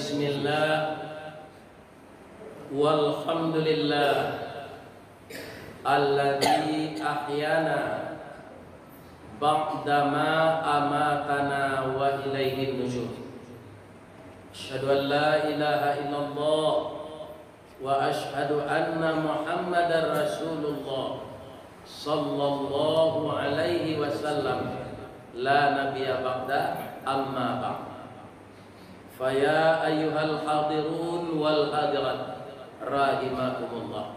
Bismillah walhamdulillah alladzi ahyana ba'dama amatana wa ilaihin nusyur. Asyhadu an la ilaha illallah wa asyhadu anna Muhammadar Rasulullah sallallahu alaihi wasallam la nabiyya ba'da amma ba'd. Faya ayyuhal hadirun wal hadirat rahimakumullah.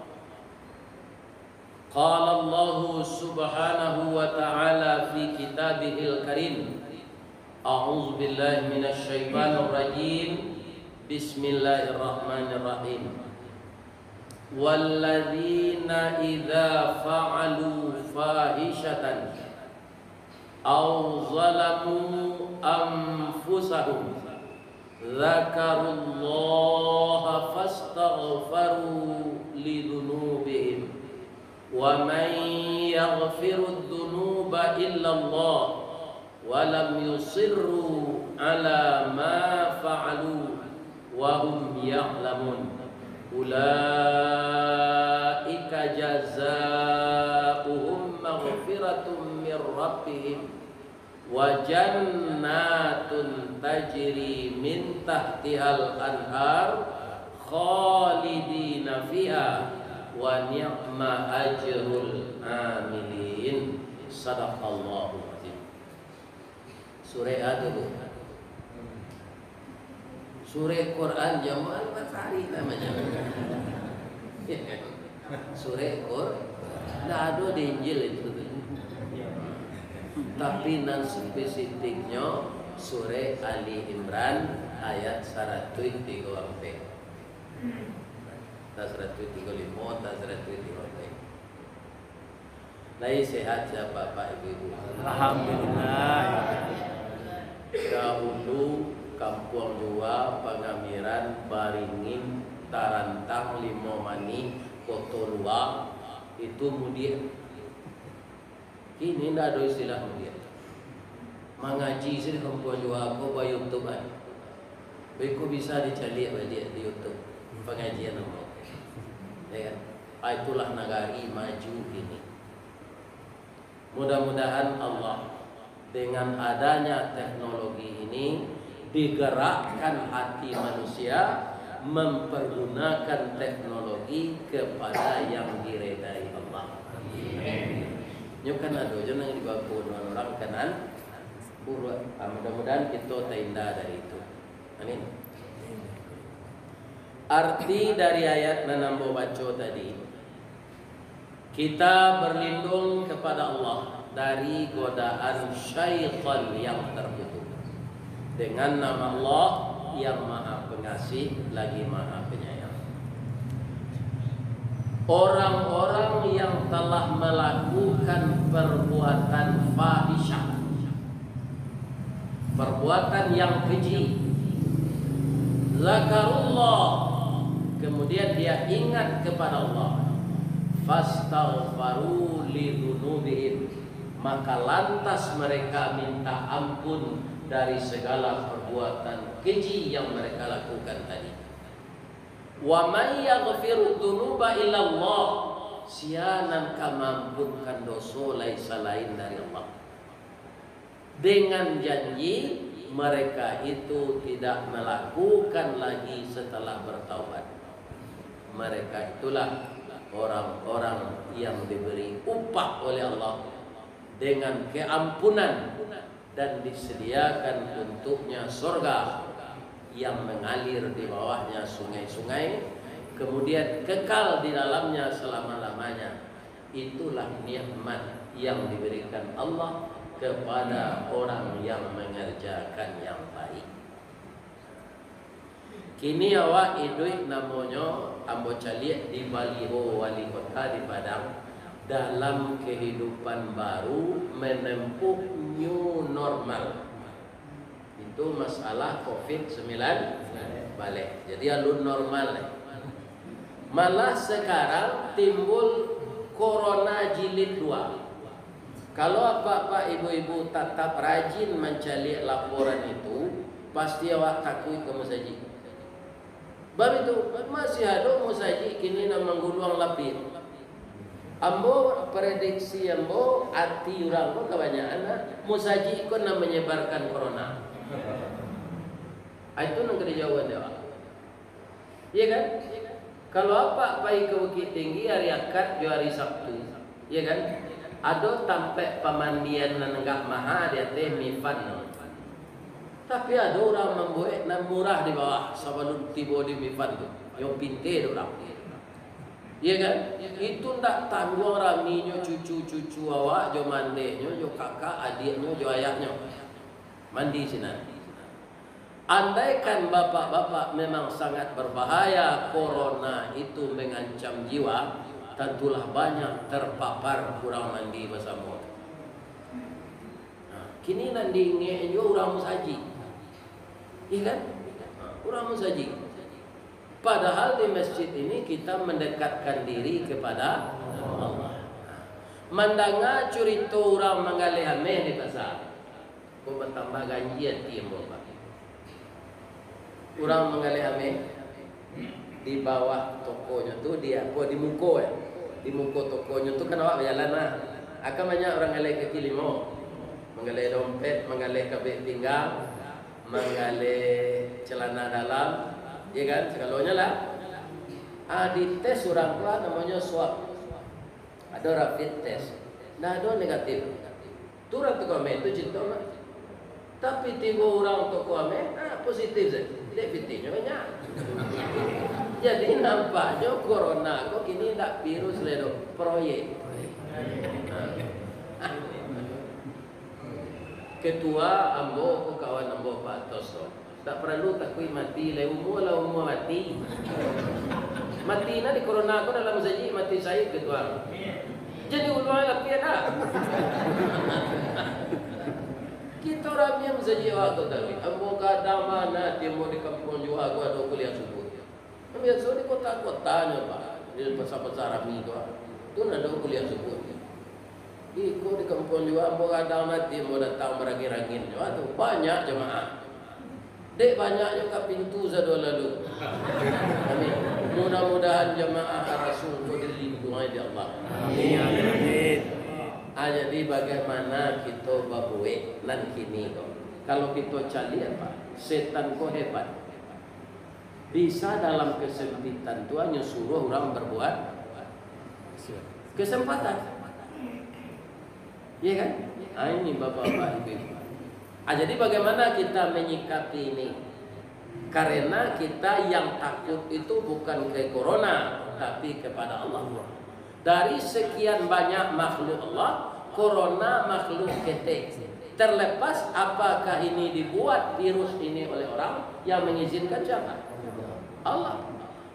Qala Allah subhanahu wa ta'ala fi kitabihil karim. A'udzu billahi minasy syaithanir rajim. Bismillahirrahmanirrahim. Walladzina idza fa'alu fahishatan aw zalamu anfusahum dzakarullaha fastaghfaru lidzunubihim wa man yaghfiru dzunuba illallah wa lam yusirru ala ma fa'alu wa hum ya'lamun ulaika jazaohum maghfiratun mir rabbihim wa jannatun tajri min tahtihal anhar khalidina fiha wa ni'ma ajrul amilin. Sadaqallahu azim. Surah dulu. Surah Quran Jamal Matahari namanya. Surah Quran. Tidak ada di Injil itu. Tapi nan spesifiknya surah Ali Imran ayat 135. Tas 135, tas 135. Lai sehat ya Bapak Ibu. Alhamdulillah. Dahulu Kampung Jua, Pangamiran, Baringin, Tarantang, Limomani, Kotolua itu mudik. Ini tidak ada istilah mudik. Mengaji sih Kampung Jua aku by YouTube kan. Beku bisa dicari balik di YouTube pengajian nama. Ya kan? Itulah nagari maju ini. Mudah-mudahan Allah dengan adanya teknologi ini digerakkan hati manusia mempergunakan teknologi kepada yang diredai Allah. Nyo kan ada jangan dibaku orang kanan buruk. Mudah-mudahan kita terindah dari itu. Amin. Arti dari ayat menambo baca tadi, kita berlindung kepada Allah dari godaan syaitan yang terkutuk dengan nama Allah yang Maha Pengasih lagi Maha Penyayang. Orang-orang yang telah melakukan perbuatan fahisyah, perbuatan yang keji, zakarullah, kemudian dia ingat kepada Allah, fastaghfaru lidzunubihim, maka lantas mereka minta ampun dari segala perbuatan keji yang mereka lakukan tadi. Wa may yaghfiru dzunuba illallah, sianan kamampunkan dosa lain dari Allah. Dengan janji mereka itu tidak melakukan lagi setelah bertaubat. Mereka itulah orang-orang yang diberi upah oleh Allah dengan keampunan dan disediakan untuknya surga yang mengalir di bawahnya sungai-sungai, kemudian kekal di dalamnya selama-lamanya. Itulah nikmat yang diberikan Allah kepada orang yang mengerjakan yang baik. Kini awak hidup namanya ambo caliak di baliho wali kota di Padang dalam kehidupan baru menempuh new normal. Itu masalah COVID-19 balik. Jadi alun normal. Malah sekarang timbul corona jilid 2. Kalau bapak ibu-ibu tetap rajin mencari laporan itu, pasti awak takut kamu saja. Baru itu masih ada musaji kini nak mengguluang lapir. Ambo prediksi ambo arti orang ko kebanyakan musaji ikut nak menyebarkan corona. Itu nang kena jawaban dia. Iya kan? Kalau apa pai ke Bukit Tinggi hari Akad jo hari Sabtu. Iya kan? Ada tampe pemandian nanggak maha dia teh mifan. Tapi ada orang membuat nan murah di bawah sebelum tiba di mifan tu. Yang pintar orang. Iya kan? Itu ndak tanggung raminya cucu-cucu awak jo mandenya jo kakak adiknya jo ayahnya. Mandi sini. Andaikan bapak-bapak memang sangat berbahaya corona itu mengancam jiwa, tentulah banyak terpapar kurang mandi bersama. Nah, kini nanti nge orang musaji. Iya kan? Orang musaji. Padahal di masjid ini kita mendekatkan diri kepada Allah. Mandanga cerita orang menggalih hameh di pasar. Kau bertambah ganjian tiap bapak. Orang menggalih hameh di bawah tokonya tu dia, di muka ya. Di muka tokonya tu kan awak berjalan lah. Akan banyak orang galih kaki limo. Menggalih dompet, menggalih kabel pinggang, menggalih celana dalam. Ya kan, segalanya lah. Di tes orang tua namanya swab. Ada rapid test. Nah, ada negatif. Tu orang tu kami tu cinta kan. Tapi tiba orang tu kami, positif saja. Dia banyak. Jadi nampaknya corona kok kini tak virus ledo proyek. Ketua ambo ko kawan ambo Pak Tosto. Tak perlu takui mati, umur mati. Mati na di corona ko dalam saji mati saya ketua. Jadi ulama lapia dah. Kita orang yang saji waktu tadi. Ambo kadang mana dia mau di kampung juga aku ada kuliah subuh. Biasa di kota-kotanya Pak, di pasar-pasar Rami tu ada kuliah subuh. Iko di kampung juga ambo kadang mati mau datang meragin-ragin juga tu banyak jemaah. Dek banyaknya ke pintu zado lalu. Amin. Mudah-mudahan jemaah Rasul ko dilindungi di Allah. Amin. Jadi bagaimana kita babuwe nan kini ko. Kalau kita cari apa? Setan ko hebat. Bisa dalam kesempitan tu hanya suruh orang berbuat kesempatan. Iya kan? Ini bapak-bapak ibu-ibu. Jadi bagaimana kita menyikapi ini? Karena kita yang takut itu bukan ke corona, tapi kepada Allah. Dari sekian banyak makhluk Allah, corona makhluk ketek. Terlepas apakah ini dibuat virus ini oleh orang yang mengizinkan siapa? Allah.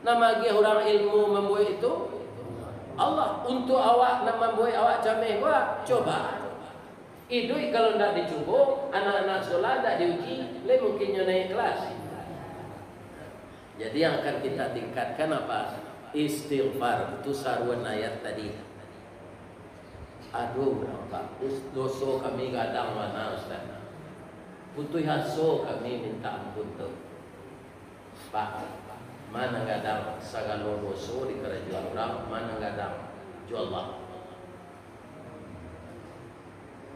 Nama dia orang ilmu membuat itu Allah. Untuk awak nak membuat awak cameh gua coba. Itu kalau tidak dicoba, anak-anak sekolah tidak diuji, le mungkinnya naik kelas. Jadi yang akan kita tingkatkan apa? Istighfar. Itu saruan ayat tadi. Aduh, Pak, dosa kami kadang mana Ustaz? Putus haso kami minta ampun tu. Pak, mana kadang segala dosa dikerja orang, mana kadang jual Allah.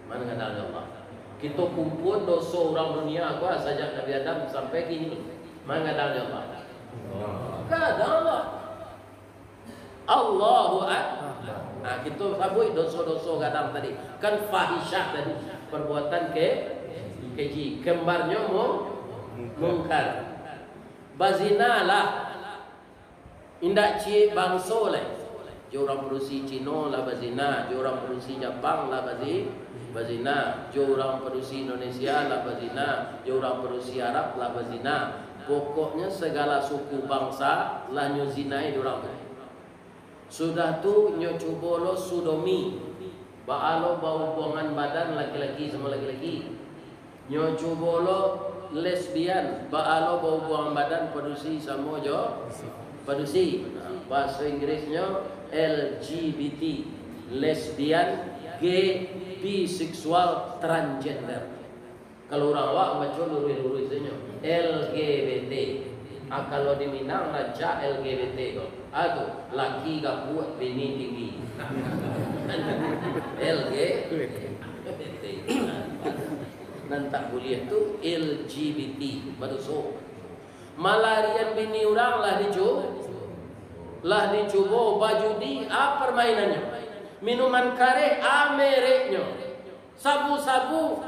Mana kata Allah? Kita kumpul dosa orang dunia aku sejak Nabi Adam sampai kini. Mana kata Allah? Kata Allah. Allahu Akbar. Nah, kita sabui dosa-dosa kadang tadi. Kan fahisyah tadi, perbuatan keji. Kembarnya mungkar. Bazina lah. Indak ci bangsa lah. Orang produksi Cina lah bazina, orang produksi Jepang lah bazina, orang produksi Indonesia lah bazina, orang produksi Arab lah bazina. Pokoknya segala suku bangsa lah nyozinai orang. Sudah tu nyocoba lo sodomi, baalo hubungan badan laki-laki sama laki-laki. Nyocoba lo lesbian, baalo hubungan badan produksi sama jo produksi. Bahasa Inggrisnya LGBT, lesbian, gay, biseksual, transgender. Kalau orang awak baca lurus-lurus saja LGBT. Kalau di Minang raja LGBT kok. Aduh, laki gak kuat, bini tinggi. LGBT. Dan tak boleh tu LGBT baru so. Malarian bini orang lah dicoba baju di permainannya. Minuman kare mereknya. Sabu-sabu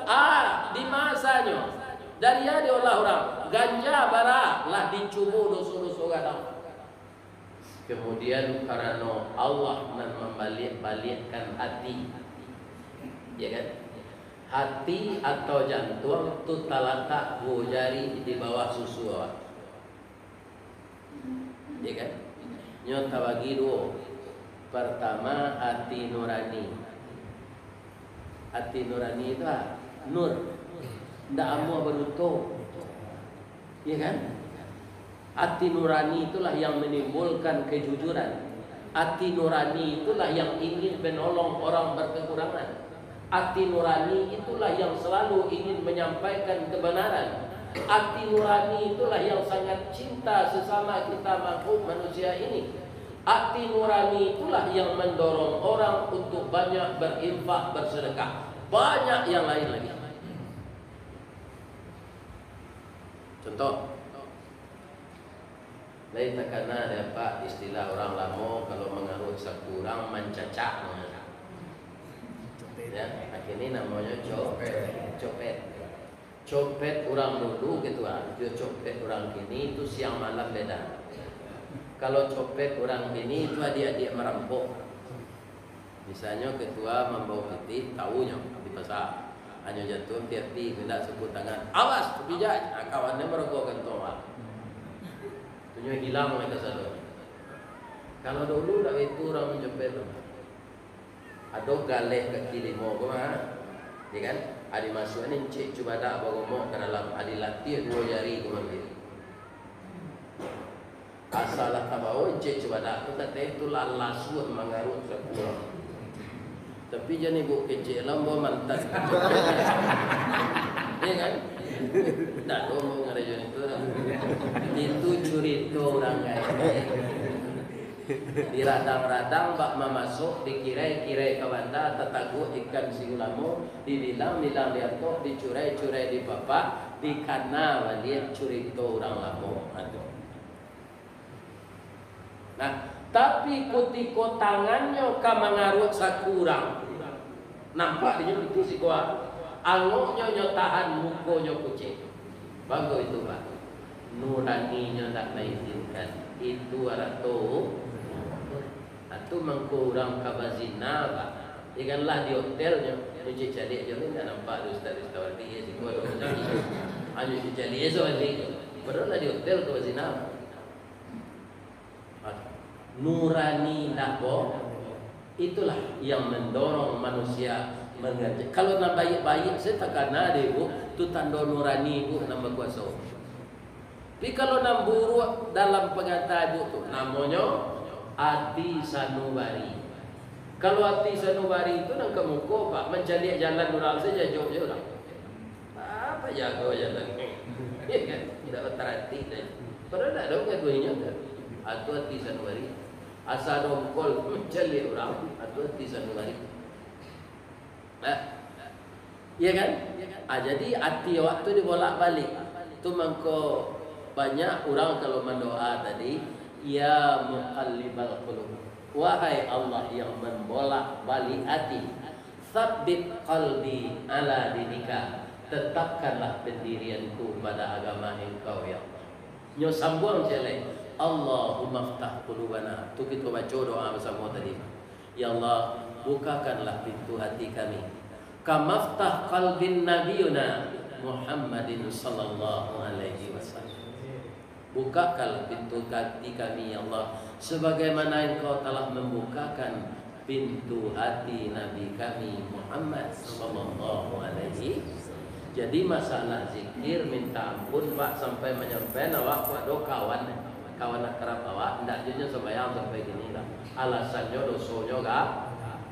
di masanya. Dari dia diolah orang. Ganja bara lah dicoba dosa-dosa gadang. Kemudian karena Allah membalik-balikkan hati. Ya kan? Hati atau jantung itu terletak 2 jari di bawah susu awak. Ya kan? Nyata bagi 2. Pertama, hati nurani. Hati nurani itu nur. Tidak amu beruntung. Ya kan? Hati nurani itulah yang menimbulkan kejujuran. Hati nurani itulah yang ingin menolong orang berkekurangan. Hati nurani itulah yang selalu ingin menyampaikan kebenaran. Hati nurani itulah yang sangat cinta sesama kita makhluk manusia ini. Hati nurani itulah yang mendorong orang untuk banyak berinfak, bersedekah. Banyak yang lain lagi. Contoh, lain takana ada pak istilah orang lama kalau mengarut sakurang mencacak. Ya, akhirnya namanya copet. Copet orang dulu gitu copet orang kini itu siang malam beda. Kalau copet orang kini itu adik-adik merampok. Misalnya ketua membawa peti tahunya di pasar. Hanya jatuh tiap-tiap hendak sebut tangan. Awas, bijak. Kawannya merokok kantong. Tunjuk hilang mereka selalu. Kalau dulu tak itu orang mencopet. Ada galeh kaki limo kemana? Ya kan? Adi masuk ni cik cuba dak bawa ke dalam adi latih 2 jari kemana? Asalah tak bawa cik cuba dak. Kata itu lah lasuan mengarut sekurang. Tapi jangan ibu kecil lah bawa mantan. Ya kan? Tak tahu mau ngerajain itu. Itu cerita orang kaya. Di radang-radang bak memasuk dikirai-kirai ke bandar tetagu ikan singulamu dibilang liatok dicurai-curai di bapak di kana walian cerita orang lamo. Nah, tapi kutiko tangannya ka mengarut sakurang. Nampak dia itu si kuat. Angoknya nyotahan mukonya kucing. Bagus itu pak. Nuraninya tak mengizinkan. Itu arato. Atau mengkurang kabazina pak. Ikanlah di hotelnya. Cuci cari aja ni tak nampak ustaz tawar dia si kuat orang cari. Hanya cuci cari aja soalnya. Padahal di hotel kabazina. Nurani nabo. Itulah yang mendorong manusia mengerja. Kalau nak baik-baik saya takkan ada ibu, tu tanda nurani ibu nama kuasa. Tapi kalau nak buruk dalam pengataan ibu tu namanya hati sanubari. Kalau hati sanubari itu nak kemuka pak mencari jalan orang saja jauh je orang. Apa jago jalan ni? Ya kan? Tidak terhati dah. Padahal tak ada keduanya kan? Atau hati sanubari. Asal dongkol mencari orang atau tisan lari. Ya kan? Jadi hati waktu dibolak-balik. Itu mengko banyak orang kalau mendoa tadi, ya muqallibal qulub. Wahai Allah yang membolak-balik hati, tsabbit qalbi ala dinika. Tetapkanlah pendirianku pada agama Engkau ya Allah. Nyo sambung jelek. Allahumma ftah qulubana. Tu kita baca doa bersama tadi. Ya Allah, bukakanlah pintu hati kami. Kama ftah qalbin nabiyuna Muhammadin sallallahu alaihi wasallam. Bukakanlah pintu hati kami ya Allah sebagaimana Engkau telah membukakan pintu hati Nabi kami Muhammad sallallahu alaihi. Jadi masalah zikir minta ampun Pak sampai menyampaikan awak ada kawan akrab awak ndak jenya sembahyang sampai gini lah. Alasannya dosonya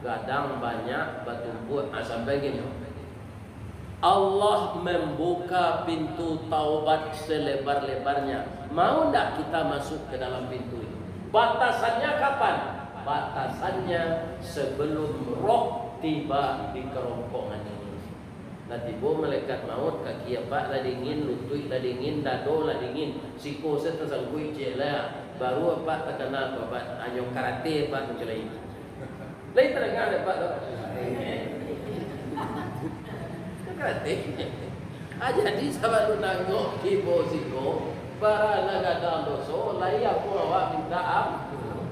gadang banyak bertumpuk sampai gini. Allah membuka pintu taubat selebar-lebarnya. Mau tidak kita masuk ke dalam pintu itu? Batasannya kapan? Batasannya sebelum roh tiba di kerongkongan ini. Nanti malaikat maut kaki apa lah dingin, lutut lah dingin, dado lah dingin, siku setersangkui cela, baru apa terkenal apa anyo karate apa tu lain. Lain terdengar apa tu? Karate. Jadi sahabat lu nangok kibo siko, para naga doso, lai aku awak minta ampun.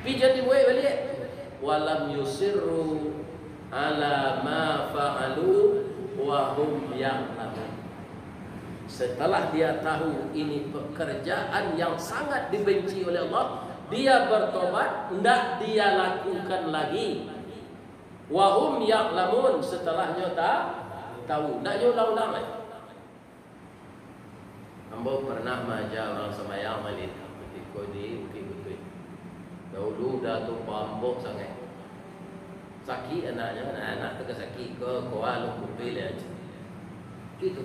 Pijan dibuai balik. Walam yusirru ala ma fa'alu wa hum ya'lamun. Setelah dia tahu ini pekerjaan yang sangat dibenci oleh Allah, dia bertobat, hendak dia lakukan lagi. Wa hum ya'lamun, setelahnya tahu, hendak dia ulang-ulang lagi. Ambo pernah maja orang semayang malin ketika di Bukit Butui. Dahulu dah tu pambok sangat. Sakit anaknya, anak tu sakit ke Kuala Lumpur aja. Gitu.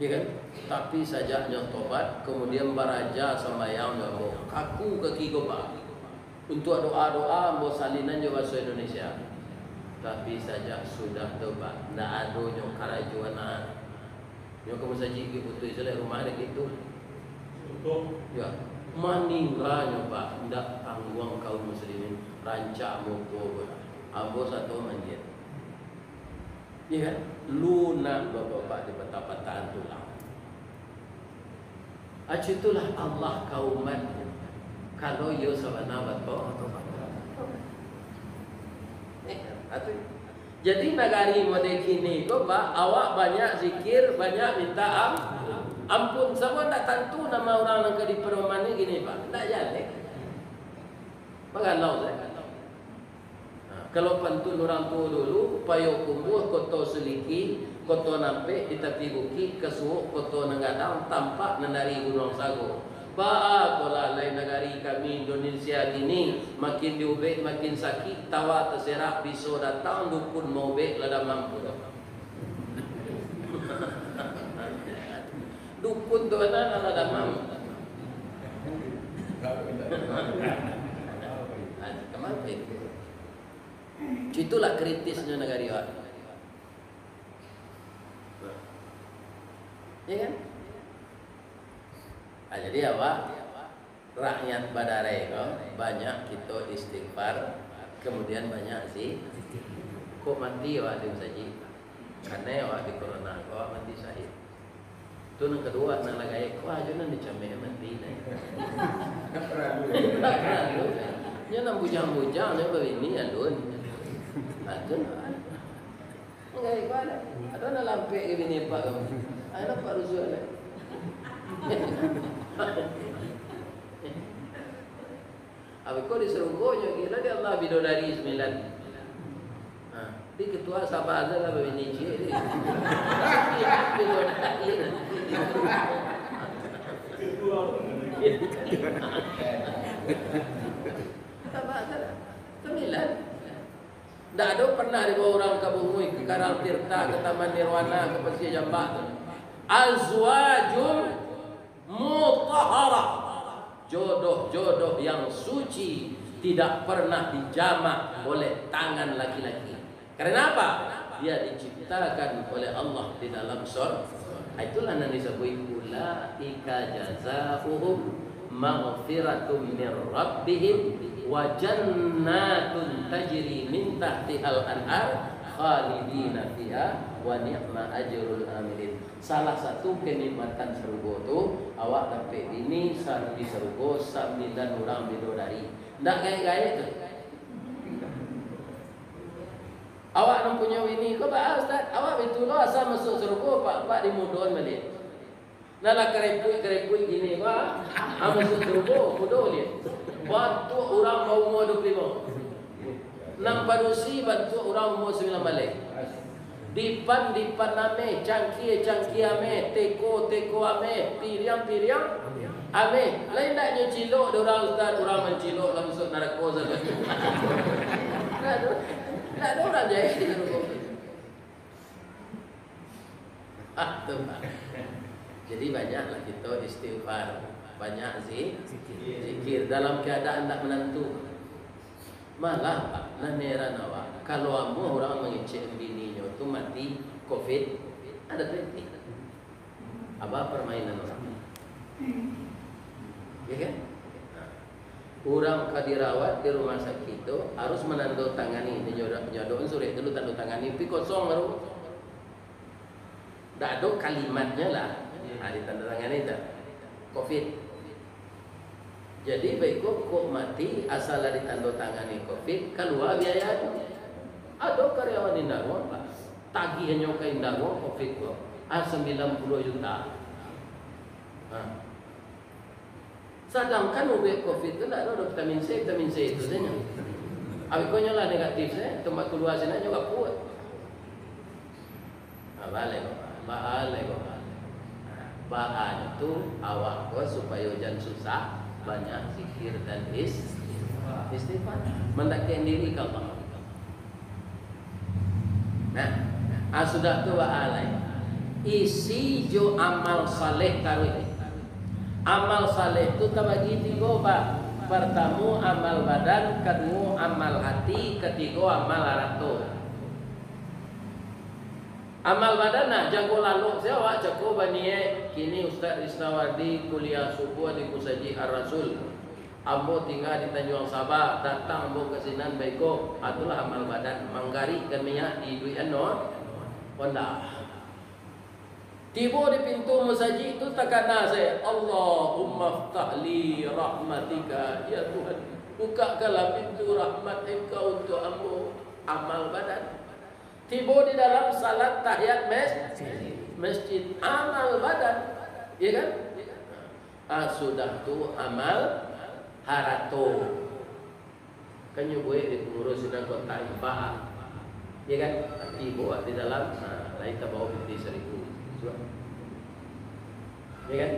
Ya kan? Tapi sajaknya tobat, kemudian baraja sembahyang ambo. Kaku kaki goba. Untuk doa-doa ambo salinan juga bahasa Indonesia. Tapi sajak sudah tobat, ndak ada nyo karajuana. Nyo kamu saji ki putui selai rumah ada gitu. Ya. Maninggalnya Pak, ndak tanggung kaum muslimin rancak moko abo satu manjir. Ya kan? Lunak bapak-bapak di patah-patahan tulang. Itulah Allah kaumatnya. Kalau yo sabana bapak. Jadi negari mode kini ko Pak, awak banyak zikir, banyak minta ampun. Semua tak tentu nama orang yang di perumahan ini gini Pak. Tak jalan. Mengalau saya. Kalau pantun orang tua dulu, payo kumbuh, koto seliki, koto nampe, di tepi bukit, kesuuk, koto nengadang, tampak nenari gunung sago. Pak, kalau lain negari kami Indonesia ini, makin diubek, makin sakit, tawa terserak, pisau datang, dukun mau ubek, lada mampu. Dukun tu mana lada mampu. Kemana itu? Itulah kritisnya negara awak. Ya kan? Jadi awak rakyat Badare banyak kita istighfar, kemudian banyak sih kok mati awak di saji. Karena awak di corona awak mati syahid. Itu yang kedua nang lagay ko aja nang dicambe mati nih. Nya nang bujang-bujang nya begini alun. Adun. Enggak ada. Ada na lampe ini Pak. Ada Pak Ruzul. Abi ko diserunggonya gila dia Allah bidodari 9. Di ketua sahabat lah begini je. Bidodari. Sahabat lah. 9. Tak ada pernah dibawa orang ke Bungui, ke Karang Tirta, ke Taman Nirwana, ke Pasir Jambak. Azwajul mutahhara, jodoh-jodoh yang suci, tidak pernah dijamak oleh tangan laki-laki. Karena apa? Dia diciptakan oleh Allah di dalam surga. Itulah yang disebut ulaika jazaohum maghfiratum min rabbihim wa jannatun tajri min tahtihal anhar khalidina fiha wa ni'ma ajrul amilin. Salah satu kenikmatan surga tu awak dapat ini di surga 9 orang bidadari. Ndak gaya-gaya tu. Awak nak punya ini ko ba Ustaz? Awak betul lah asal masuk surga pak dimudon balik. Nala kerepui gini ba? Masuk surga mudah dia. Bantu orang umur 25. Nang padusi bantu orang umur 9 balik. Dipan ame, cangki ame, teko ame, piriang ame. Lain tak nyecilok orang Ustaz, orang mencilok langsung narkoba saja. Tidak ada orang jahil di warung kopi. Tuh Pak. Jadi banyaklah kita istighfar, banyak zikir dalam keadaan tak menentu. Malah Pak, naneran awak. Kalau amu orang mengecek bininya tu mati COVID, ada kritik. Apa permainan orang? Ya kan? Orang kadirawat di rumah sakit itu harus menandatangani, nyodokin surat dulu tandatangani, tapi kosong baru. Tak ada kalimatnya lah. Ditandatangani itu COVID. Jadi baik kok mati asal ditandatangani COVID, keluar biaya itu. Ada karyawan Indahong Pak, tagihannya ke Indahong COVID kok, 90 juta. Sedangkan ubat COVID itu tidak ada vitamin C itu saja. Abikonya lah negatif saya, tempat keluar sini juga kuat. Balik kok. Bahan itu awak kok supaya jangan susah, banyak zikir dan istighfar. Mendekatkan diri ke Allah. Nah, sudah tu alai. Isi jo amal saleh taruh. Amal saleh itu terbagi 3 Pak. Pertama amal badan, kedua amal hati, ketiga amal harato. Amal badan nak jago lalu saya awak jago banie kini Ustaz Isnawardi kuliah subuh di Kusaji Ar-Rasul. Ambo tinggal di Tanjung Sabah, datang ambo ke sinan baiko, itulah amal badan. Manggari kan minyak di duit Honda. Tiba di pintu masjid itu takana saya, Allahumma ftahli rahmatika ya Tuhan, bukakanlah pintu rahmat Engkau untuk ambo amal badan. Tiba di dalam salat tahiyat masjid amal badan, ya kan? Sudah tu amal harato. Kan boleh diurus dengan kota Ibah, ya kan? Tiba di dalam lain tabawu di 1000. Ya kan?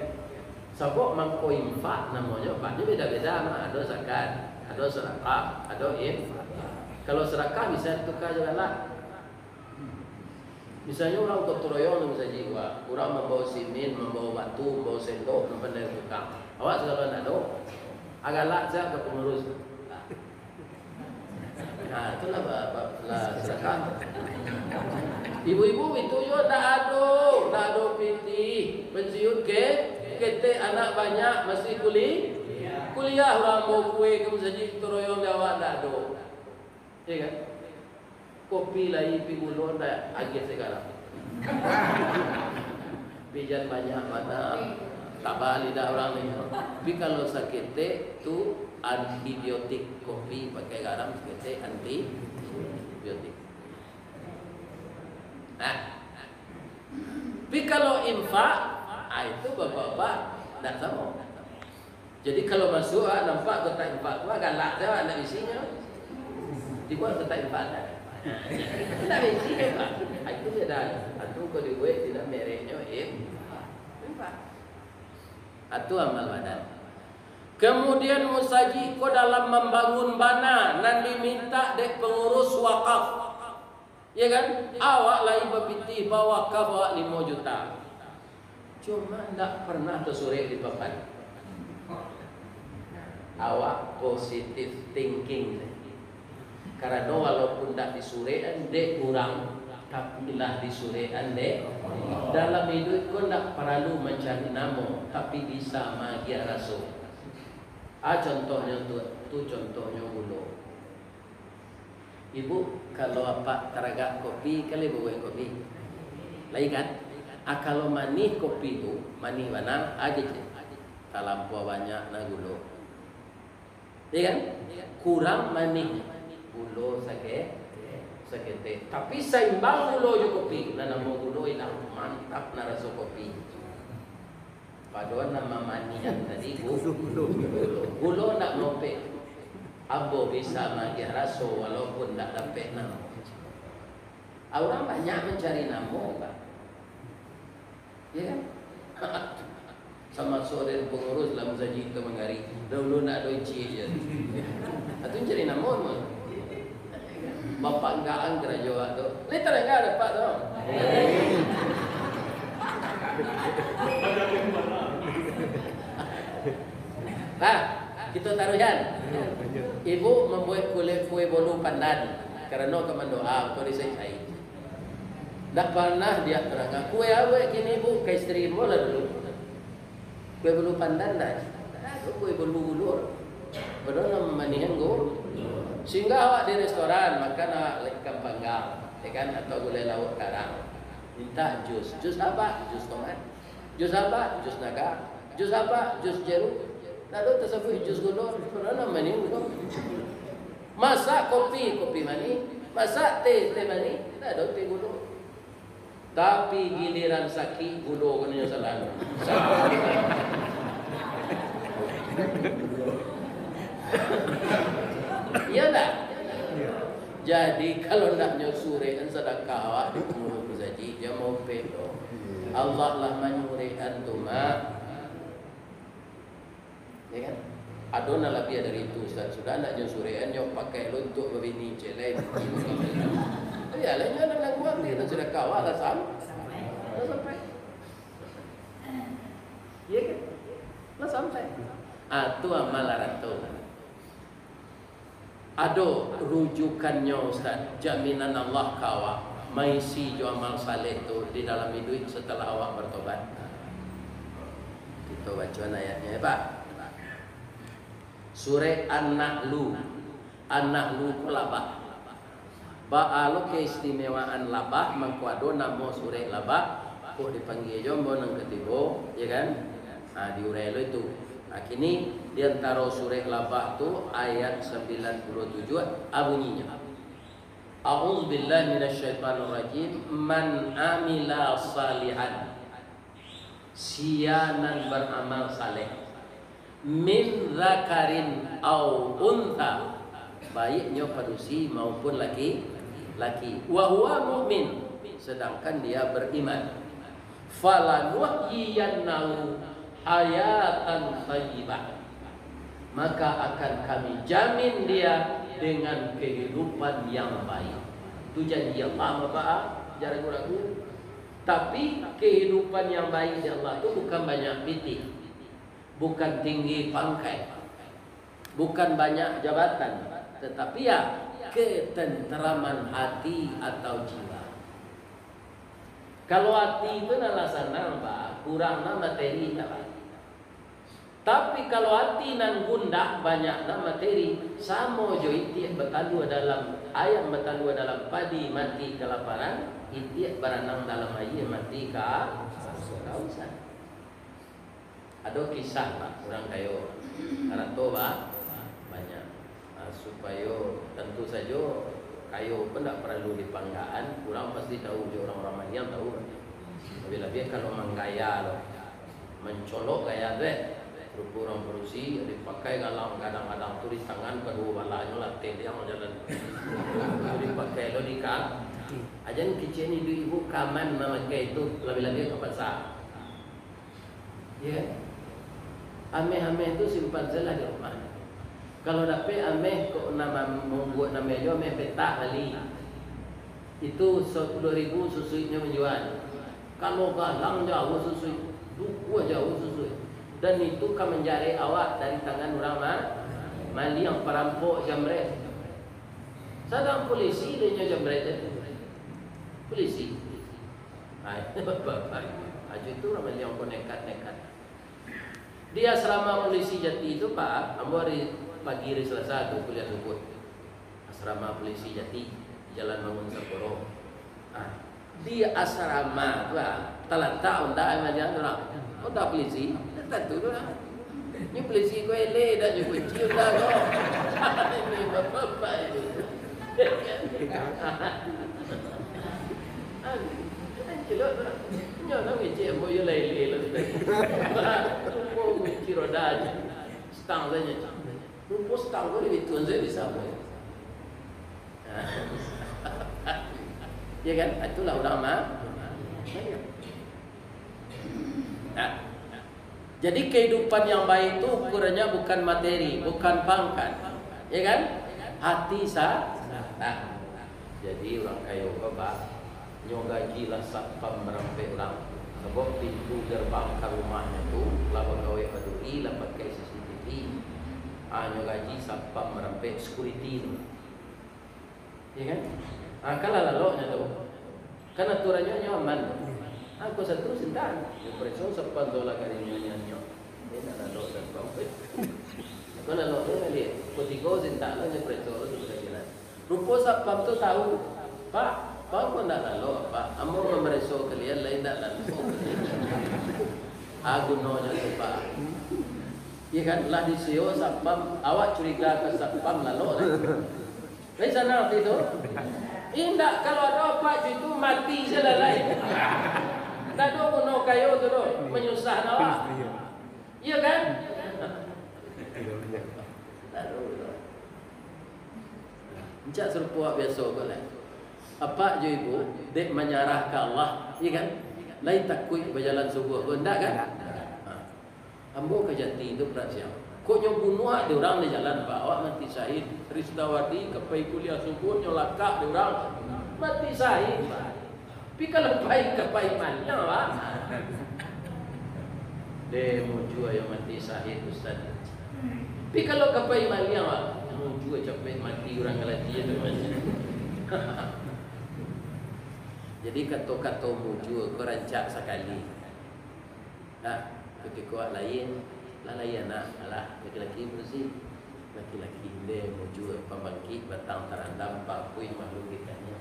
Sebab mangko infak namanya, infaknya beda-beda, ada zakat, ada sedekah, ada infak. Kalau sedekah bisa tukar juga lah. Misalnya orang gotong royong misalnya jiwa, orang membawa simen, membawa batu, membawa sendok, memandai tukang. Awak segala nak do, agaklah saya ke pengurus. Nah, itulah sedekah. Ibu-ibu itu yo tak ada piti, pensiun kete anak banyak masih kuliah orang mau kue ke masjid toroyong jawab tak ada, ya kan? Kopi lagi pigulon dah agak sekarang. Bijan banyak mana tabah lidah orang ni. Tapi kalau sakit tu antibiotik kopi pakai garam sakit antibiotik. Tapi kalau infak, itu bapak-bapak tak sama. Jadi kalau masuk nampak kotak infak tu galak dia nak isinya. Dibuat kotak infak dah. Tidak isinya Pak. Itu dia dah. Itu kalau dibuat tidak mereknya infak. Itu amal badan. Kemudian musaji ko dalam membangun bana nan diminta dek pengurus wakaf. Ya kan? Awak lagi berpiti bawa wakaf awak 5 juta. Cuma tak pernah tersurai di papan. Awak positive thinking. Karena walaupun tak disurean dek kurang, tapi lah disurean dek. Dalam hidup kau tak perlu mencari nama, tapi bisa magia rasul. Contohnya tu contohnya dulu. Ibu kalau apa teragak kopi, kali bawa kopi, lagi kan? Kalau manis kopi tu, manis mana aja je. Tak lampau banyak na gula, ya kan? Kurang manis, gula sakit teh. Tapi seimbang gula je kopi, nama gula hilang mantap na rasa kopi. Padahal nama manis yang tadi gula nak melopek. Abo bisa magia rasa walaupun tak dapat nama. Orang banyak mencari nama, Pak. Ya kan? Sama sore pengurus dalam saji itu mengari. Dahulu nak doci je. Itu cari nama. Bapak enggak anggra juga tu. Liter enggak ada Pak tu. Nah, kita taruhan. Ibu membuat kue bolu pandan karena kaman doa kau disai. Tak pernah dia terang kue awak kini ibu ke isteri ibu lah dulu. Kue bolu pandan dah. Kue bolu. Padahal nama manihan go. Sehingga awak di restoran makan ikan panggang, ya kan, atau gulai laut karang. Minta jus apa? Jus tomat. Jus apa? Jus naga. Jus apa? Jus jeruk. Lalu tersebut jus gulor. Padahal nama manihan go. Masak kopi mani. Masak teh mani. Tak ada teh gulor. Tapi giliran sakit gulor kena selalu. Iya tak? Jadi kalau nak nyusurean sedekah awak di umur saji dia mau pedo. Allah lah menyuruh antuma. Ya kan? Adona lebih dari itu Ustaz. Sudah nak nyusurean yo pakai luntuk bini celeng. Ya lainnya nak buat dia sedekah awak lah sampai. Iya kan? Lah sampai. Atu amal ratu. Ado rujukannya Ustaz, jaminan Allah kawa maisi jo amal saleh tu di dalam hidup setelah awak bertobat. Kita baca ayatnya ya Pak. Surah An-Nahlu. An-Nahlu ku labah. Ba'alo keistimewaan labah mangkuado namo surah labah kok dipanggil jombo nang ketibo, ya kan? Nah, diurai lo itu. Nah, kini di antara surah Labah tu ayat 97 bunyinya. A'udzubillahi minasyaitonirrajim. Man amila salihan. Sianan beramal saleh. Min zakarin au untha. Baiknya padusi maupun laki. Wa huwa mu'min. Sedangkan dia beriman. Falanuhyiyannahu hayatan thayyibah, maka akan kami jamin dia dengan kehidupan yang baik. Itu janji Allah Bapak, jangan ragu. Tapi kehidupan yang baik di Allah itu bukan banyak pitik, bukan tinggi pangkat, bukan banyak jabatan, tetapi ya ketenteraman hati atau jiwa. Kalau hati itu alasan Pak, kurang materi Pak. Tapi kalau hati nan gundah banyak materi, sama jo itiak betalu dalam ayam betalu dalam padi mati kelaparan, itiak berenang dalam air mati kehausan. Ada kisah Pak, kurang kayo arato Pak banyak. Supaya tentu saja kayo pun tak perlu dipanggaan, kurang pasti tahu jo orang-orang yang tahu. Lebih-lebih kalau menggaya loh, mencolok gaya deh. Orang berusi dipakai kalau kadang-kadang tu di tangan kedua balanya latih dia mau jalan. Dipakai lo di kaki. Ajan kicen itu ibu kaman memakai itu lebih-lebih ke pasar. Ya. Ame-ame itu simpan saja di rumah. Kalau dapat ame kok nama membuat nama jo ame petak kali. Itu 10.000 susunya menjual. Kalau galang jauh susui, 2 jauh susui. Dan itu kan menjari awak dari tangan orang mali yang perampok jamret. Sadang polisi dia jamret itu. Polisi. Hai, bapak. Aju itu orang yang nekat. Di asrama polisi Jati itu Pak, ambo hari pagi hari Selasa tu kuliah subuh. Asrama polisi Jati, Jalan Mangun Saporo. Di asrama tu talanta onda amajan orang. Onda polisi. Tentu tu lah. Ni polisi kau eleh dah je kecil dah kau. Ini bapak ini. Celok tu. Nyo nak kecil mau eleh lah. Mau kecil roda je. Stang saja. Rumput stang kau lebih tuan saya bisa apa? Ya kan? Itulah ulama. Jadi kehidupan yang baik itu ukurannya bukan materi, bukan pangkat, ya kan? Hati sah. Nah, Jadi orang kayu bapak nyogaji lah satpam merampai orang. Sebab pintu gerbang ke rumahnya tu lah pegawai peduli lah pakai CCTV. Nyogaji satpam merampai security tu. Ya kan? Kalau laloknya tu kan aturannya nyaman. Aku satu sentan. Yang preso sepan dolar kali nyanyi. Ini nak lalok satpam. Aku laloknya dia. Kutigo sentan lah yang preso tu sudah jalan. Rupa satpam tu tahu, Pak, kau nak lalu, Pak. Amo memereso kalian lain tak lalu. Gunanya tu, Pak. Ya kan, lah di sio satpam, awak curiga ke satpam lalu. Lain sana waktu itu. Indak kalau ada Pak itu mati selalai. Tak ada guna kayu tu menyusah awak. Iya kan? Encak serupa biasa kau lah. Apa je ibu dek menyerah ke Allah, iya kan? Lain takut berjalan subuh pun tak kan? Ambo kejati itu perhatian. Kok yang bunuh ada orang di jalan pak, awak mati syahid. Ristawati kepai kuliah subuh nyolakak ada orang mati syahid. Tapi kalau baik kepai mana pak? Dia muncul yang mati syahid ustaz. Tapi kalau kepai mana pak? Juga capek mati orang kelati tu macam. Jadi kata-kata muju kau rancak sekali. Ketika lain, lain anak, laki-laki bersih, laki-laki dia muju pembangkit batang terandam pakui makhluk kitanya.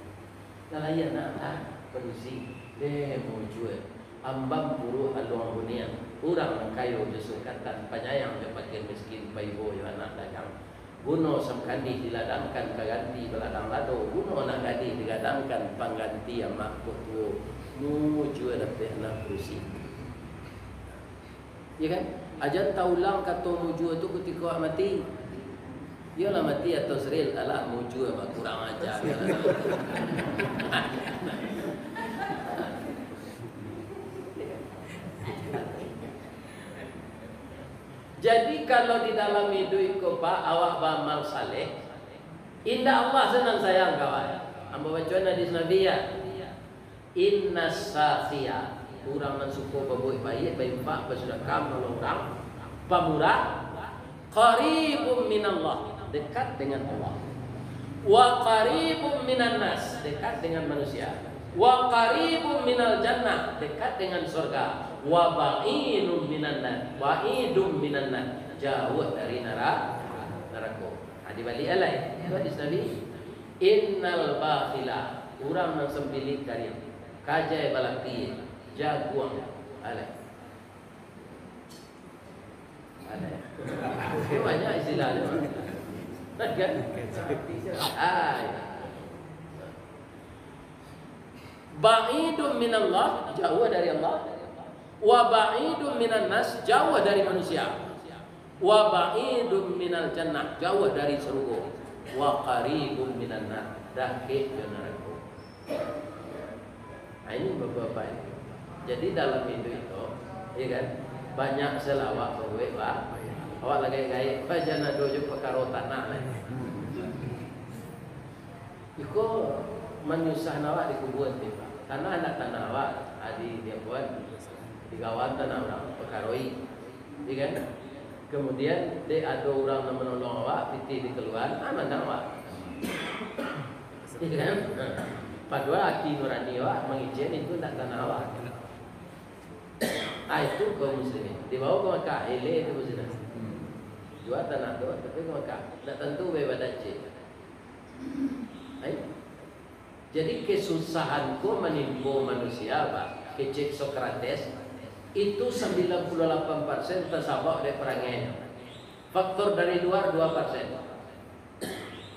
Lain anak, bersih, dia muju ambam buru alung hunian. Orang kayu jusukatan penyayang dia pakai miskin paibo yang anak dagang. Buno samkandi diladangkan kaganti beladang lado. Buno nak gadi digadangkan pangganti yang makbut tu. Muju dapat anak berusi. Ya kan? Ajan taulang kata muju tu ketika mati. Ialah mati atau seril alah muju mak kurang ajar. Jadi kalau di dalam hidup kau pak awak beramal saleh, indah Allah senang sayang kawan. Ambo baca hadis Nabi ya. Inna safiya orang mensuku berbuat baik, baik pak bersedekah menolong orang, pemurah, qaribum minallah dekat dengan Allah. Wa qaribum minan nas dekat dengan manusia. Wa qaribum minal jannah dekat dengan surga. Wa ba'idum minan nar, ba'idum minan nar, jauh dari neraka. Di balik alai itu hadis Nabi. Innal bakhila orang yang sembilik karim kajai balakti jaguang alai. Itu banyak istilahnya. Kan? Ba'idum minallah, jauh dari Allah. Wa ba'idum minan nas, jauh dari manusia. Wa ba'idum minal jannah, jauh dari surga. Wa qaribum minan nar, dekat dengan neraka. Ini beberapa ini. Jadi dalam hidup itu, ya kan, banyak selawat berbuat pak. Awak lagi gaya, bajana dojo perkara tanah lah. Iko menyusah awak di kuburan tiba. Karena anak tanah awak, adi dia buat di kawan tanah orang perkaroi, ya kan? Kemudian dia ada orang yang menolong awak, piti di keluar, mana awak, ya kan? Padahal hati nurani awak mengizinkan itu tak tanah awak. Itu kaum muslimin. Dibawa ke Mekah, hele itu muslimin. Jual tanah tu, tapi ke Mekah. Tak tentu bebadat cik. Jadi kesusahanku menimpa manusia, pak. Kecik Sokrates. Itu 98% tersabak dari perangainya. Faktor dari luar 2%.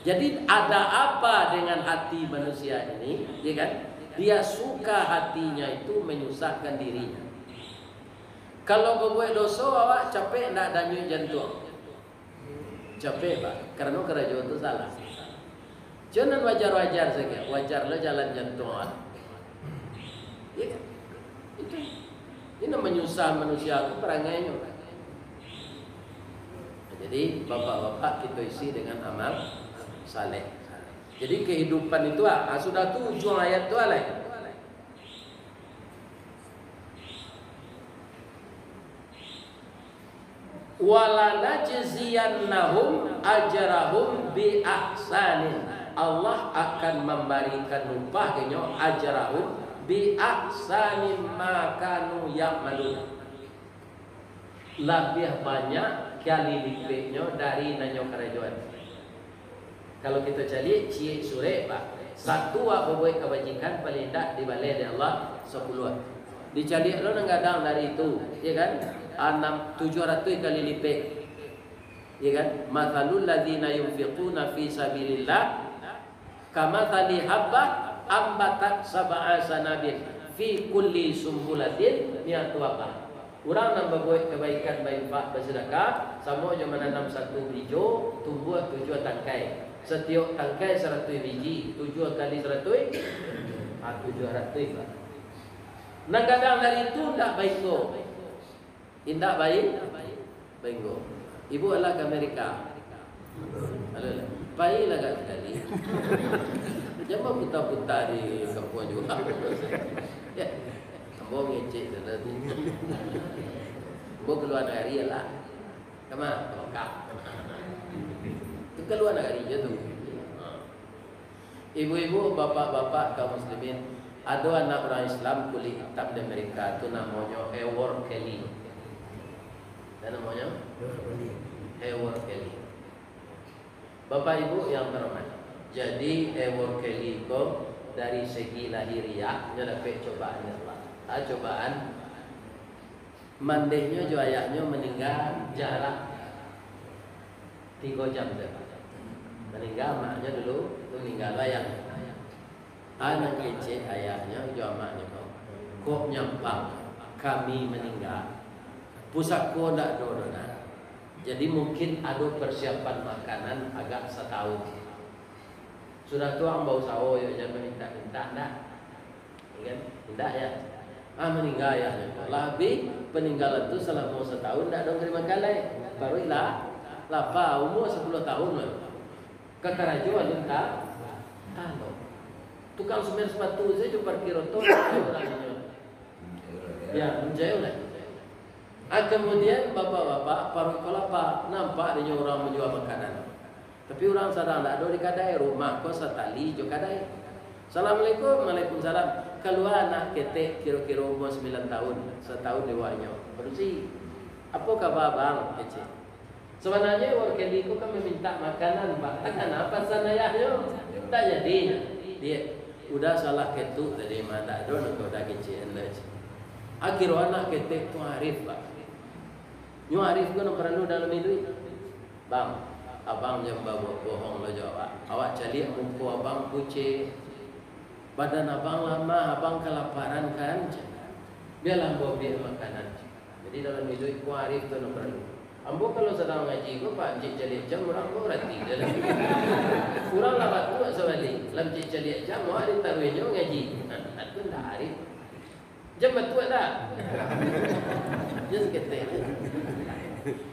Jadi ada apa dengan hati manusia ini? Ya kan? Dia suka hatinya itu menyusahkan dirinya. Kalau berbuat dosa awak capek nak danyut jantung. Capek pak, karena kerajaan itu salah. Jangan wajar-wajar saja, wajarlah jalan jantung. Ya kan? Itu. Ini menyusah manusia itu perangainya. Jadi bapak-bapak kita isi dengan amal saleh. Jadi kehidupan itu sudah tu ujung ayat tu lain. Wala najziyannahum ajrahum bi ahsanin. Allah akan memberikan upahnya ajrahum bi ahsanin ma kanu ya'malun. Lebih banyak kali lipatnya dari nanyo kerajaan. Kalau kita cari cik sore pak, satu apa buat kebajikan paling tak dibalai dari Allah 10. Dicari lo nenggadang dari itu, ya kan? 700 kali lipat, ya kan? Mathalul ladzina yunfiquna fi sabilillah kamathali habbah ambatat sab'a sanabil fi kulli sumbulatin mi'atu habah. Orang yang berbuat kebaikan, berinfak, bersedekah, sama je menanam satu hijau, tumbuh 7 tangkai. Setiap tangkai 100 biji, 7 kali 100, 700 lah. Nak kadang dari itu tak baik go. Indah baik, baik go. Ibu adalah ke Amerika. Alah, baiklah kat sekali. Jangan putar-putar di kampung juga. Ya. Ambo ngecek tadi. Ambo keluar negeri lah. Kemana? Lokal. Itu keluar negeri je tu. Ibu-ibu, bapak-bapak kaum muslimin, ada anak orang Islam kulit hitam di Amerika tu namanya Howard Kelly. Dan namanya Howard Kelly. Bapak ibu yang terhormat. Jadi Howard Kelly itu dari segi lahiriah dia dapat cobaan Allah. Cobaan mandehnya jo ayahnya meninggal jarak 3 jam saja. Meninggal maknya dulu meninggal ayah. Anak kecil ayahnya jo maknya kok nyampang kami meninggal. Pusatku ndak dona. Jadi mungkin ada persiapan makanan agak setahun. Sudah tua bau sawo ya jangan minta-minta ndak. Kan? Tidak ya. Meninggal ya. Lebih peninggalan itu selama setahun tidak ada terima kalai. Baru ilah lapa umur 10 tahun lah. Kekerajuan entah. Kalau tukang semen sepatu saya coba parkir otot orangnya. Ya, menjauh lah. Kemudian bapak-bapak paruh kelapa nampak dia orang menjual makanan. Tapi orang sadar tidak ada di kadai rumah kau setali jo kadai. Assalamualaikum, waalaikumsalam. Keluar anak ketek kira-kira umur 9 tahun, setahun dewanya. Bersih. Apa khabar bang? Kecil. Sebenarnya orang Kelly itu kan meminta makanan, pak. Takkan apa sana ayahnya? Tak jadi. Dia udah salah ketuk dari mana? Ada nak udah kecil aja. Akhir anak ketek tu arif pak. Nyu arif kan perlu dalam hidup. Bang, abang jangan bawa bohong lo jawab. Awak cari muka abang pucet. Badan abang lama, abang kelaparan kan? Biarlah bawa biar makanan. Jadi dalam hidup ku arif tu nak perlu. Ambo kalau sedang ngaji ku pak cik cari jam orang ku rati dalam. Kurang labat tu sebalik. Lam cik cari jam mau ada taruhnya ngaji. Aku tak arif. Jam betul tak? Just kata.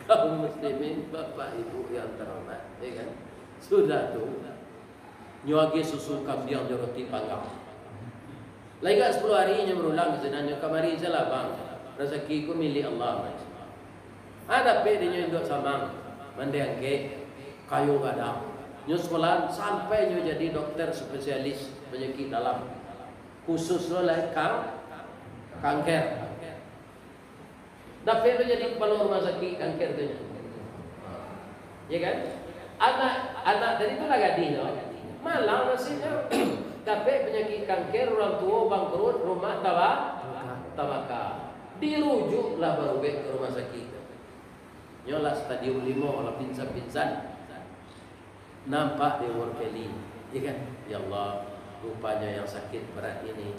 Kaum muslimin, bapak ibu yang terhormat, ya kan? Sudah tu nyuagi susu kambing di roti panggang. Lagi 10 hari nya berulang sebenarnya kamari salah bang. Rezeki ku milik Allah. Ada pe dia induk samang mandang ke kayu gadang. Nyu sekolah sampai nyu jadi dokter spesialis penyakit dalam. Khusus lo lah kanker. Dapat lo jadi kepala rumah sakit kanker tu nya. Ya kan? Anak dari itu lah gadis no. Malang nasibnya. Tapi penyakit kanker orang tua bangkrut rumah tawaka. Dirujuklah baru ke rumah sakit. Nyolah stadium 5 orang pinsan-pinsan. Nampak dia Kelly. Ya kan? Ya Allah, rupanya yang sakit berat ini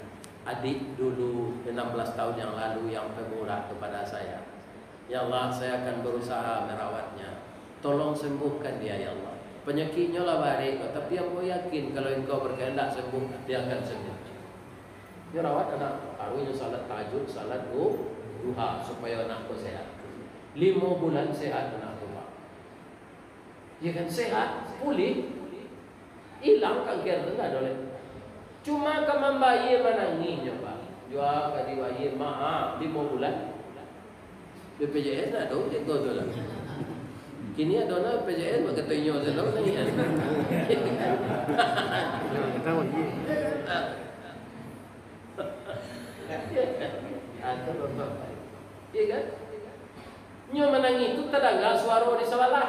adik dulu 16 tahun yang lalu yang pemurah kepada saya. Ya Allah, saya akan berusaha merawatnya. Tolong sembuhkan dia ya Allah. Penyakitnya lah baik, tapi yang kau yakin kalau engkau berkehendak sembuh, dia akan sembuh. Dia rawat anak, harusnya salat tahajud, salat duha supaya anakku sehat. 5 bulan sehat anak duha. Dia kan sehat, pulih. Hilang kanker tu enggak boleh. Cuma kaman bayi menangisnya Pak. Jual kadi bayi maaf 5 bulan. BPJS nak dong dia tu lah. Kini ada na BPJS mak kata inyo tu lah ni. Tahu ye. Ada bapak. Iya kan? Nyo menangis itu terdengar suara di sebelah.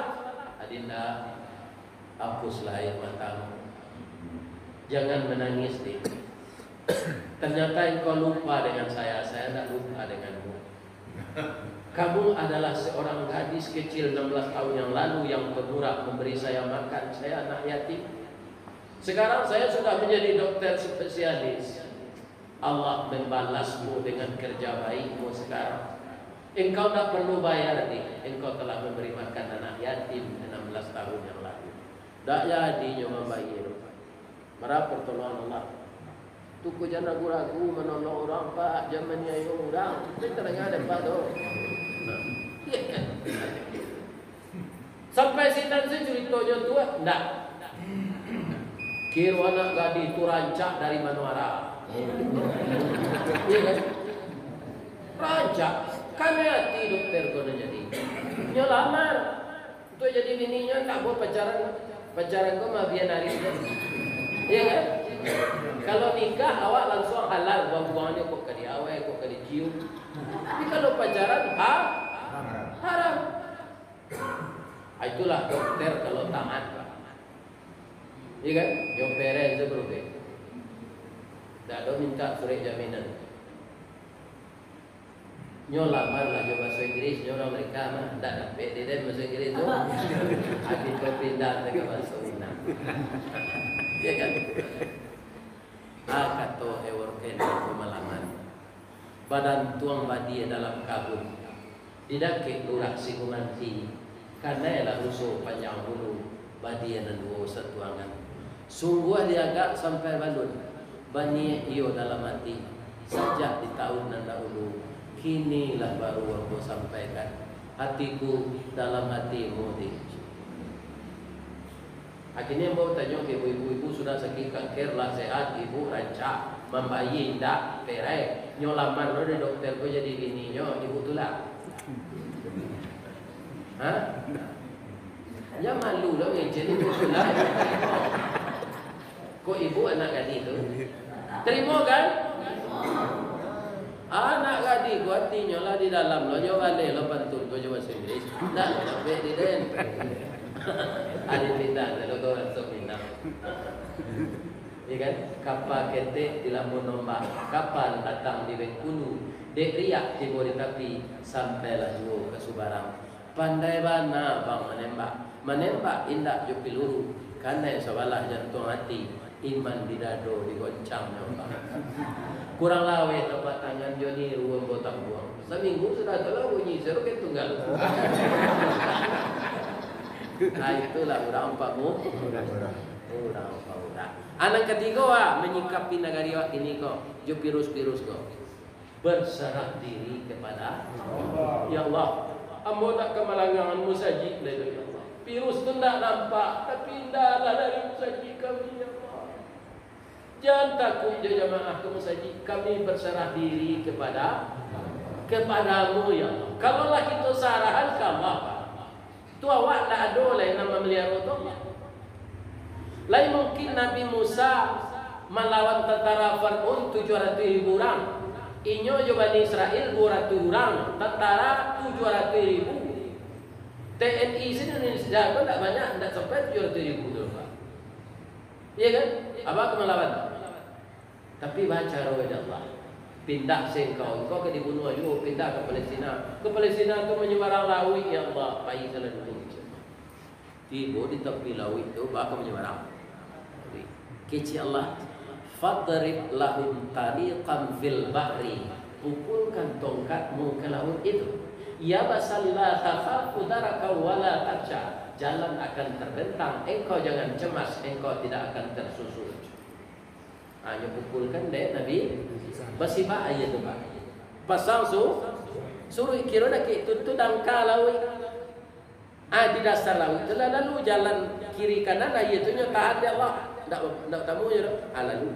Adinda, hapuslah air matamu. Jangan menangis deh. Ternyata engkau lupa dengan saya tidak lupa denganmu. Kamu adalah seorang gadis kecil 16 tahun yang lalu yang pemurah memberi saya makan. Saya anak yatim. Sekarang saya sudah menjadi dokter spesialis. Allah membalasmu dengan kerja baikmu sekarang. Engkau tak perlu bayar nih. Engkau telah memberi makan anak yatim 16 tahun yang lalu. Tak jadi nyoba bayar. Marah pertolongan Allah. Tuku jangan ragu-ragu menolong orang Pak. Jangan nyayung orang. Kita tengah ada Pak tu. Sampai sitan saya ceritanya tua. Tak. Kira anak gadis itu rancak dari Manuara. Iya kan? Rancak. Kami hati dokter kau jadi. Dia lamar. Untuk jadi bininya tak boleh pacaran. Pacaran kau mah biar naris. Iya kan? Kalau nikah awak langsung halal. Buang-buangnya kok ke diawai, kok ke dicium. Tapi kalau pacaran haram. Itulah dokter kalau taat. Iya kan? Yang parents itu berbeza. Tak ada minta surat jaminan. Nyo lamar lah jo bahasa Inggris, nyo orang mereka mah tak dapat dia bahasa Inggris tu. Habis kau pindah ke bahasa Minang. Ya kan? Kata eworken pemalaman. Badan tuang badi dalam kabut. Tidak ke urak sigumanti. Karena ialah rusuh panjang bulu badi dan dua setuangan. Sungguh dia agak sampai balun. Bani iyo dalam hati. Sejak di tahun dan dahulu. Kinilah baru aku sampaikan. Hatiku dalam hatimu di. Akhirnya mau tanya ke ibu-ibu sudah sakit kanker lah sehat ibu rancak membayi tak perai nyolaman lo dari dokter kau jadi bininya ibu tulah. Hah? Ya malu lah jadi ibu tulah. Kok ibu anak gadis tu? Terima kan? Anak gadis ku hatinya lah di dalam lo nyo balik lo pantun kau coba Inggris. Tak sampai di den. Ada pindah kalau kau rasa pindah. Ya kan? Kapal ketek di lamun nombak. Kapal datang di Bengkulu. Dek riak tiba di tepi sampailah juga ke Subarang. Pandai bana bang menembak. Menembak indak jo peluru. Karena sebelah jantung hati iman di dado digoncang bang. Kurang lawe tempat tangan Joni ruang botak buang. Seminggu sudah telah bunyi seru ke tunggal. Nah itulah orang empakmu. Orang empat. Anak ketiga menyikapi negari ini kok. Jo virus-virus kok. Berserah diri kepada Allah. Ya Allah, ambo tak kemalangan musajid dari Allah. Virus tu tak nampak, tapi indahlah dari musajid kami ya Allah. Jangan takut jemaah ke musajid. Kami berserah diri kepadamu ya Allah. Kalaulah kita sarahan ke Allah, tu awak tak ada lain nama melihara tu. Lain mungkin Nabi Musa melawan tentara Fir'aun 700.000 orang. Inyo jo Bani Israel 200 orang, tentara 700.000. TNI sini Indonesia pun tak banyak, tak sampai 700.000 tu. Iya kan? Apa melawan? Tapi baca roh Allah. Pindah sengkau, kau ke dibunuh juga, pindah ke Palestina. Ke Palestina tu menyebarang lawi ya Allah, bayi selalu. Tiba di tepi lawi itu bakal menyebarang. Kecil Allah. Fadrib lahum tariqan fil bahri. Pukulkan tongkatmu ke laut itu. Ya basalla takhafu daraka wala taksha. Jalan akan terbentang, engkau jangan cemas, engkau tidak akan tersusut. Hanya pukulkan deh Nabi. Basibah ayat itu Pak. Pasang suruh kira nak itu dangkal laut. Di dasar laut. Lalu jalan kiri kanan ayat itu tahan Allah. ndak tamu je lalu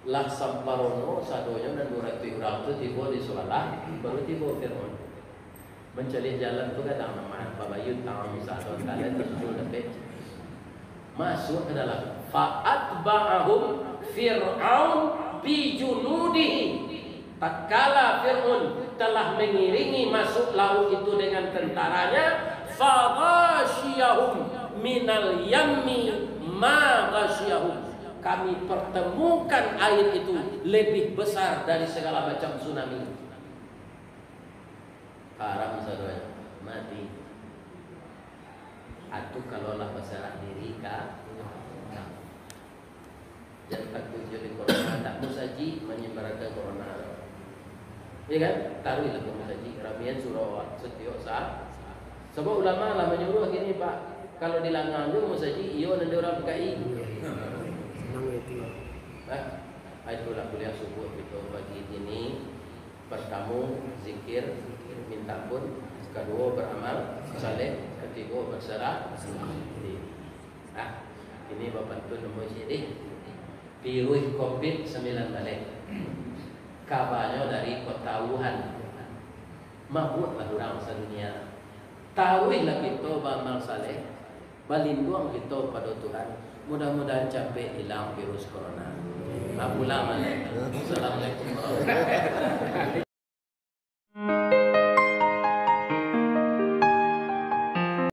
lah samparono sadonya dan 200 orang tu tiba di Sulalah baru tiba Fir'aun mencari jalan tu kadang nama Babayut tangan Musa dan kalian terjun lebih masuk ke dalam fa'atba'ahum Fir'aun bijunudihi tatkala Fir'aun telah mengiringi masuk laut itu dengan tentaranya faghashiyahum minal yammi ma ghasyiyahum kami pertemukan air itu lebih besar dari segala macam tsunami. Haram saudara mati. Atuh kalau lah masalah diri kah? Jangan takut jadi corona. Tak musaji menyebarkan corona. Ya kan? Taruhlah ke musaji. Ramian surau setiap saat. Sebab ulama lah menyuruh gini Pak. Kalau dilangang tu musaji, iyo nanti orang PKI. Itulah kuliah subuh itu pagi ini. Pertama zikir, minta pun. Kedua beramal saleh. Ketiga berserah. Ini bapak tu nombor jadi. Virus COVID-19 kabarnya dari kota Wuhan. Mabuklah orang sedunia. Tahuilah kita beramal saleh. Balindung kita pada Tuhan. Mudah-mudahan capai hilang virus corona. Assalamualaikum warahmatullahi wabarakatuh.